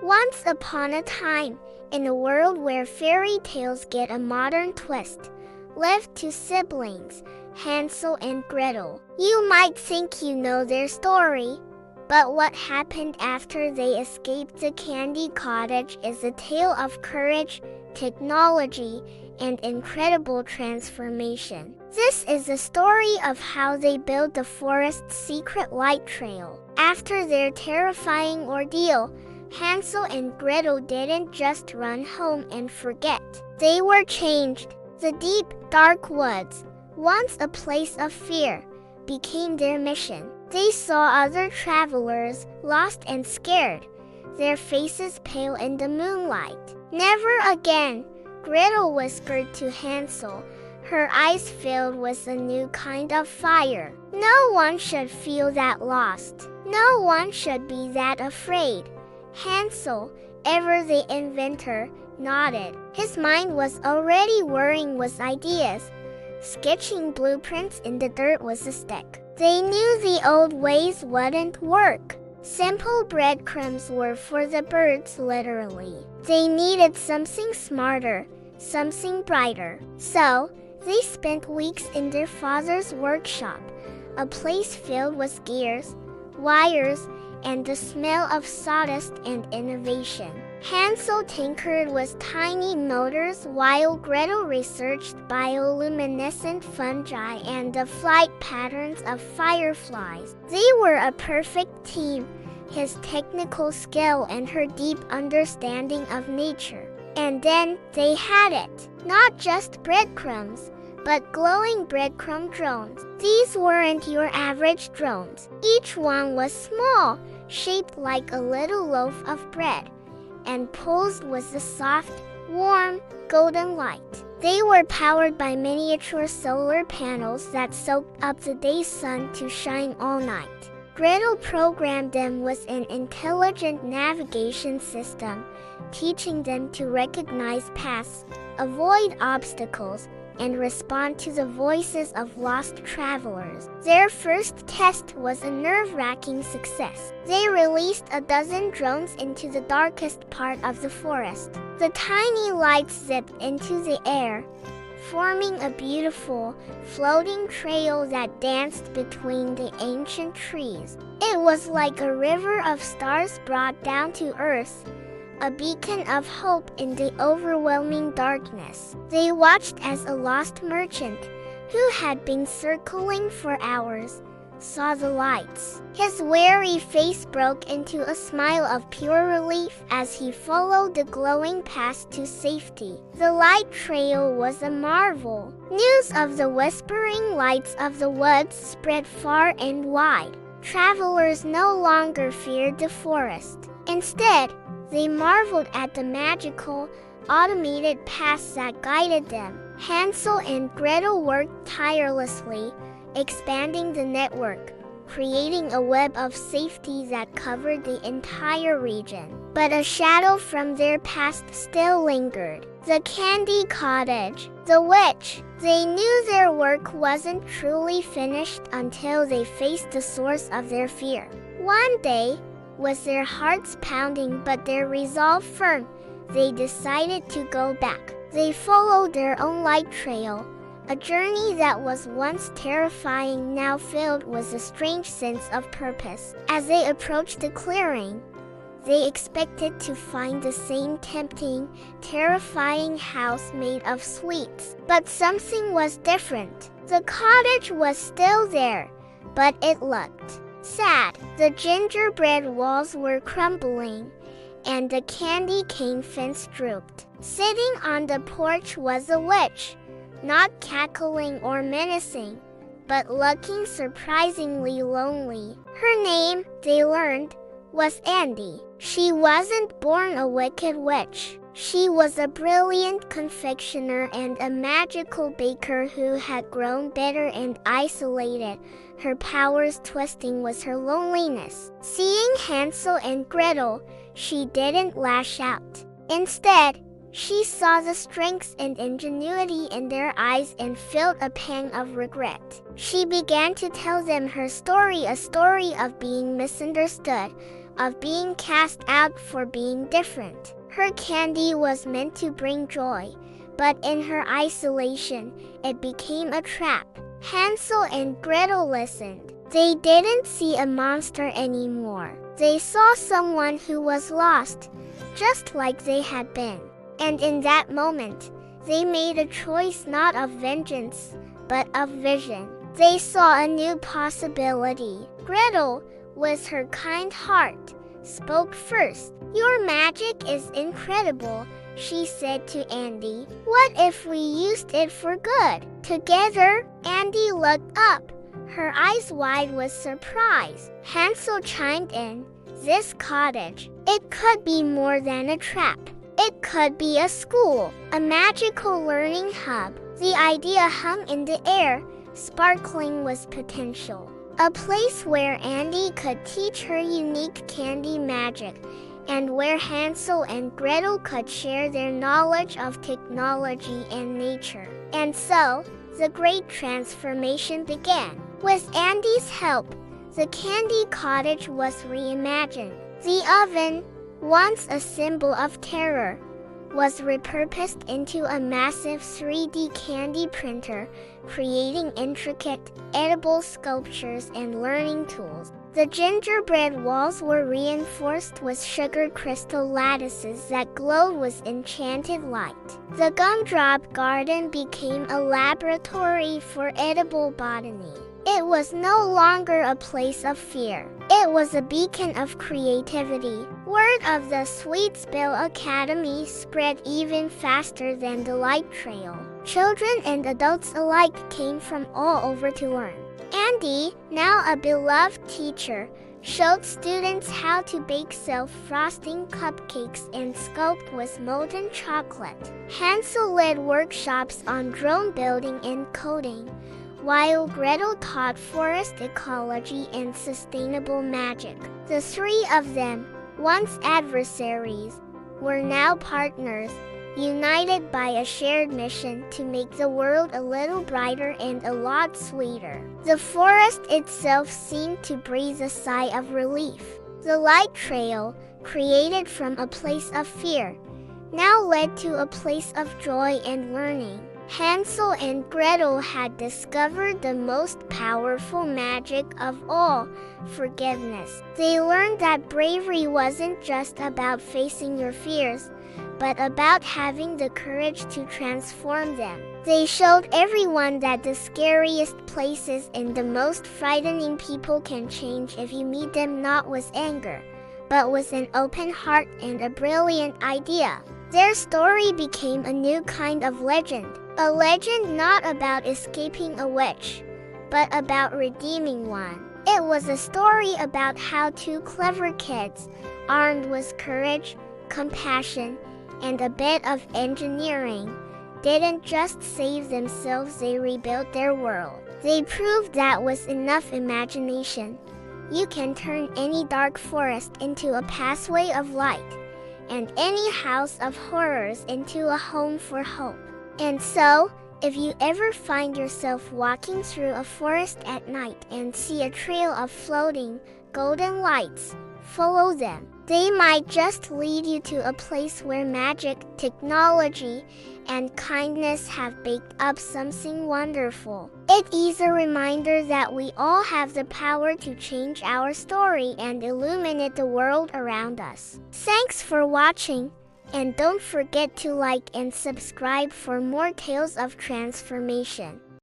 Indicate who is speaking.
Speaker 1: Once upon a time, in a world where fairy tales get a modern twist, lived two siblings, Hansel and Gretel. You might think you know their story, but what happened after they escaped the candy cottage is a tale of courage, technology, and incredible transformation. This is the story of how they built the forest's secret light trail. After their terrifying ordeal, Hansel and Gretel didn't just run home and forget. They were changed. The deep, dark woods, once a place of fear, became their mission. They saw other travelers, lost and scared, their faces pale in the moonlight. "Never again," Gretel whispered to Hansel, her eyes filled with a new kind of fire. "No one should feel that lost. No one should be that afraid." Hansel, ever the inventor, nodded. His mind was already whirring with ideas, sketching blueprints in the dirt with a stick. They knew the old ways wouldn't work. Simple breadcrumbs were for the birds, literally. They needed something smarter, something brighter. So, they spent weeks in their father's workshop, a place filled with gears, wires, and the smell of sawdust and innovation. Hansel tinkered with tiny motors while Gretel researched bioluminescent fungi and the flight patterns of fireflies. They were a perfect team, his technical skill and her deep understanding of nature. And then they had it. Not just breadcrumbs, but glowing breadcrumb drones. These weren't your average drones. Each one was small, shaped like a little loaf of bread, and pulsed with a soft, warm, golden light. They were powered by miniature solar panels that soaked up the day's sun to shine all night. Gretel programmed them with an intelligent navigation system, teaching them to recognize paths, avoid obstacles, and respond to the voices of lost travelers. Their first test was a nerve-wracking success. They released a dozen drones into the darkest part of the forest. The tiny lights zipped into the air, forming a beautiful, floating trail that danced between the ancient trees. It was like a river of stars brought down to earth, a beacon of hope in the overwhelming darkness. They watched as a lost merchant, who had been circling for hours, saw the lights. His weary face broke into a smile of pure relief as he followed the glowing path to safety. The light trail was a marvel. News of the whispering lights of the woods spread far and wide. Travelers no longer feared the forest. Instead, they marveled at the magical, automated paths that guided them. Hansel and Gretel worked tirelessly, expanding the network, creating a web of safety that covered the entire region. But a shadow from their past still lingered. The candy cottage. The witch. They knew their work wasn't truly finished until they faced the source of their fear. One day, with their hearts pounding but their resolve firm, they decided to go back. They followed their own light trail, a journey that was once terrifying, now filled with a strange sense of purpose. As they approached the clearing, they expected to find the same tempting, terrifying house made of sweets. But something was different. The cottage was still there, but it looked sad. The gingerbread walls were crumbling, and the candy cane fence drooped. Sitting on the porch was a witch, not cackling or menacing, but looking surprisingly lonely. Her name, they learned, was Andi. She wasn't born a wicked witch. She was a brilliant confectioner and a magical baker who had grown bitter and isolated, her powers twisting with her loneliness. Seeing Hansel and Gretel, she didn't lash out. Instead, she saw the strength and ingenuity in their eyes and felt a pang of regret. She began to tell them her story, a story of being misunderstood, of being cast out for being different. Her candy was meant to bring joy, but in her isolation, it became a trap. Hansel and Gretel listened. They didn't see a monster anymore. They saw someone who was lost, just like they had been. And in that moment, they made a choice not of vengeance, but of vision. They saw a new possibility. Gretel, with her kind heart, spoke first. "Your magic is incredible," she said to Andi. "What if we used it for good?" Together, Andi looked up, her eyes wide with surprise. Hansel chimed in. "This cottage, it could be more than a trap. It could be a school, a magical learning hub." The idea hung in the air, sparkling with potential. A place where Andi could teach her unique candy magic, and where Hansel and Gretel could share their knowledge of technology and nature. And so, the great transformation began. With Andi's help, the candy cottage was reimagined. The oven, once a symbol of terror, was repurposed into a massive 3D candy printer, creating intricate, edible sculptures and learning tools. The gingerbread walls were reinforced with sugar crystal lattices that glowed with enchanted light. The gumdrop garden became a laboratory for edible botany. It was no longer a place of fear. It was a beacon of creativity. Word of the Sweetspill Academy spread even faster than the light trail. Children and adults alike came from all over to learn. Andi, now a beloved teacher, showed students how to bake self-frosting cupcakes and sculpt with molten chocolate. Hansel led workshops on drone building and coding, while Gretel taught forest ecology and sustainable magic. The three of them, once adversaries, were now partners, united by a shared mission to make the world a little brighter and a lot sweeter. The forest itself seemed to breathe a sigh of relief. The light trail, created from a place of fear, now led to a place of joy and learning. Hansel and Gretel had discovered the most powerful magic of all, forgiveness. They learned that bravery wasn't just about facing your fears, but about having the courage to transform them. They showed everyone that the scariest places and the most frightening people can change if you meet them not with anger, but with an open heart and a brilliant idea. Their story became a new kind of legend. A legend not about escaping a witch, but about redeeming one. It was a story about how two clever kids, armed with courage, compassion, and a bit of engineering, didn't just save themselves, they rebuilt their world. They proved that with enough imagination, you can turn any dark forest into a pathway of light, and any house of horrors into a home for hope. And so, if you ever find yourself walking through a forest at night and see a trail of floating, golden lights, follow them. They might just lead you to a place where magic, technology, and kindness have baked up something wonderful. It is a reminder that we all have the power to change our story and illuminate the world around us. Thanks for watching. And don't forget to like and subscribe for more tales of transformation.